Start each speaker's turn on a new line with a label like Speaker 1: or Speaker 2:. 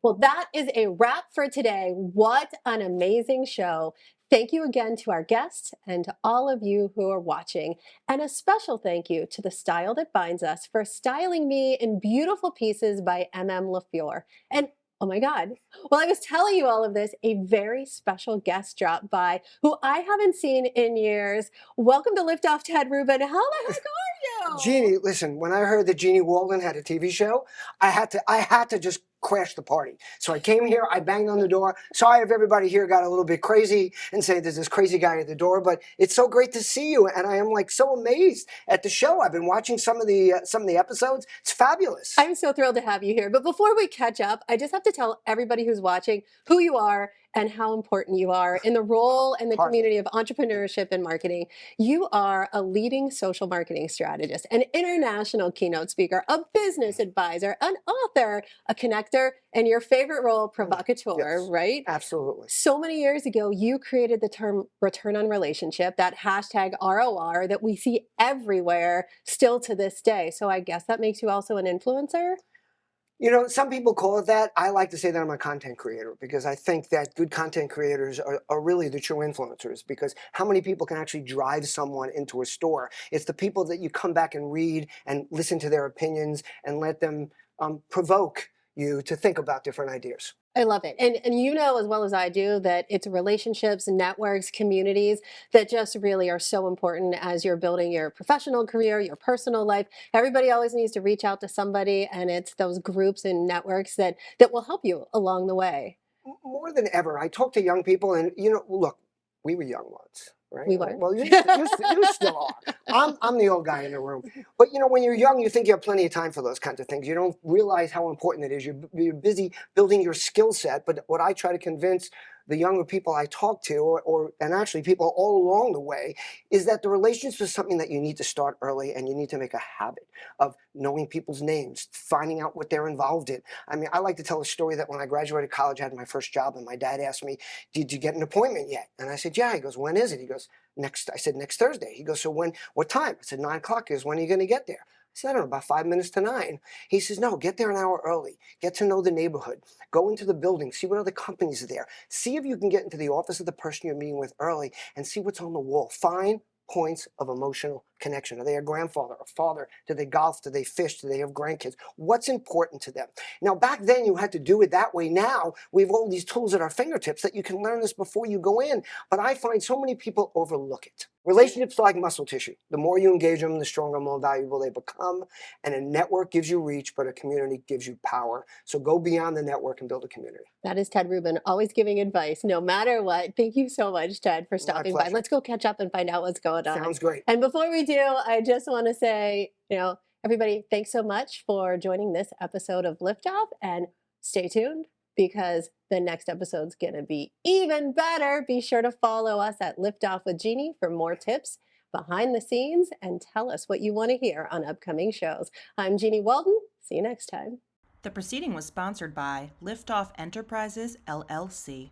Speaker 1: Well, that is a wrap for today. What an amazing show. Thank you again to our guests and to all of you who are watching. And a special thank you to The Style That Binds Us for styling me in beautiful pieces by MM LaFleur. And oh my God, while I was telling you all of this, a very special guest dropped by who I haven't seen in years. Welcome to Liftoff, Ted Rubin. How the heck are you?
Speaker 2: Jeannie, listen, when I heard that Jeanniey Walden had a TV show, I had to just crash the party. So I came here, I banged on the door. Sorry if everybody here got a little bit crazy and say there's this crazy guy at the door, but it's so great to see you. And I am like so amazed at the show. I've been watching some of the episodes. It's fabulous.
Speaker 1: I'm so thrilled to have you here. But before we catch up, I just have to tell everybody who's watching who you are and how important you are in the role and the community of entrepreneurship and marketing. You are a leading social marketing strategist, an international keynote speaker, a business advisor, an author, a connector, and your favorite role, provocateur,
Speaker 2: Yes,
Speaker 1: right?
Speaker 2: absolutely.
Speaker 1: So many years ago, you created the term return on relationship, that hashtag ROR that we see everywhere still to this day. So I guess that makes you also an influencer?
Speaker 2: You know, some people call it that. I like to say that I'm a content creator because I think that good content creators are really the true influencers, because how many people can actually drive someone into a store? It's the people that you come back and read and listen to their opinions and let them provoke you to think about different ideas.
Speaker 1: I love it. And you know as well as I do that it's relationships, networks, communities that just really are so important as you're building your professional career, your personal life. Everybody always needs to reach out to somebody, and it's those groups and networks that will help you along the way.
Speaker 2: More than ever, I talk to young people, and look, we were young once, right?
Speaker 1: We were.
Speaker 2: Well, you still are. I'm the old guy in the room, but when you're young, you think you have plenty of time for those kinds of things. You don't realize how important it is. You're busy building your skill set. But what I try to convince the younger people I talk to, and actually people all along the way, is that the relationship is something that you need to start early, and you need to make a habit of knowing people's names, finding out what they're involved in. I mean, I like to tell a story that when I graduated college, I had my first job, and my dad asked me, "Did you get an appointment yet?" And I said, "Yeah." He goes, "When is it?" He goes, "Next." I said, "Next Thursday." He goes, "So what time?" I said, 9 o'clock. He goes, "When are you going to get there?" I said, "I don't know, about 5 minutes to 9. He says, "No, get there an hour early. Get to know the neighborhood. Go into the building. See what other companies are there. See if you can get into the office of the person you're meeting with early and see what's on the wall. Find points of emotional connection. Are they a grandfather, a father? Do they golf? Do they fish? Do they have grandkids? What's important to them?" Now, back then, you had to do it that way. Now, we have all these tools at our fingertips that you can learn this before you go in. But I find so many people overlook it. Relationships are like muscle tissue. The more you engage them, the stronger, more valuable they become. And a network gives you reach, but a community gives you power. So go beyond the network and build a community.
Speaker 1: That is Ted Rubin, always giving advice, no matter what. Thank you so much, Ted, for
Speaker 2: My
Speaker 1: stopping by.
Speaker 2: pleasure.
Speaker 1: Let's go catch up and find out what's going on.
Speaker 2: Sounds great.
Speaker 1: And before we do, I just want to say, everybody, thanks so much for joining this episode of Liftoff, and stay tuned because the next episode's going to be even better. Be sure to follow us at Liftoff with Jeannie for more tips behind the scenes and tell us what you want to hear on upcoming shows. I'm Jeanniey Walden. See you next time.
Speaker 3: The proceeding was sponsored by Liftoff Enterprises, LLC.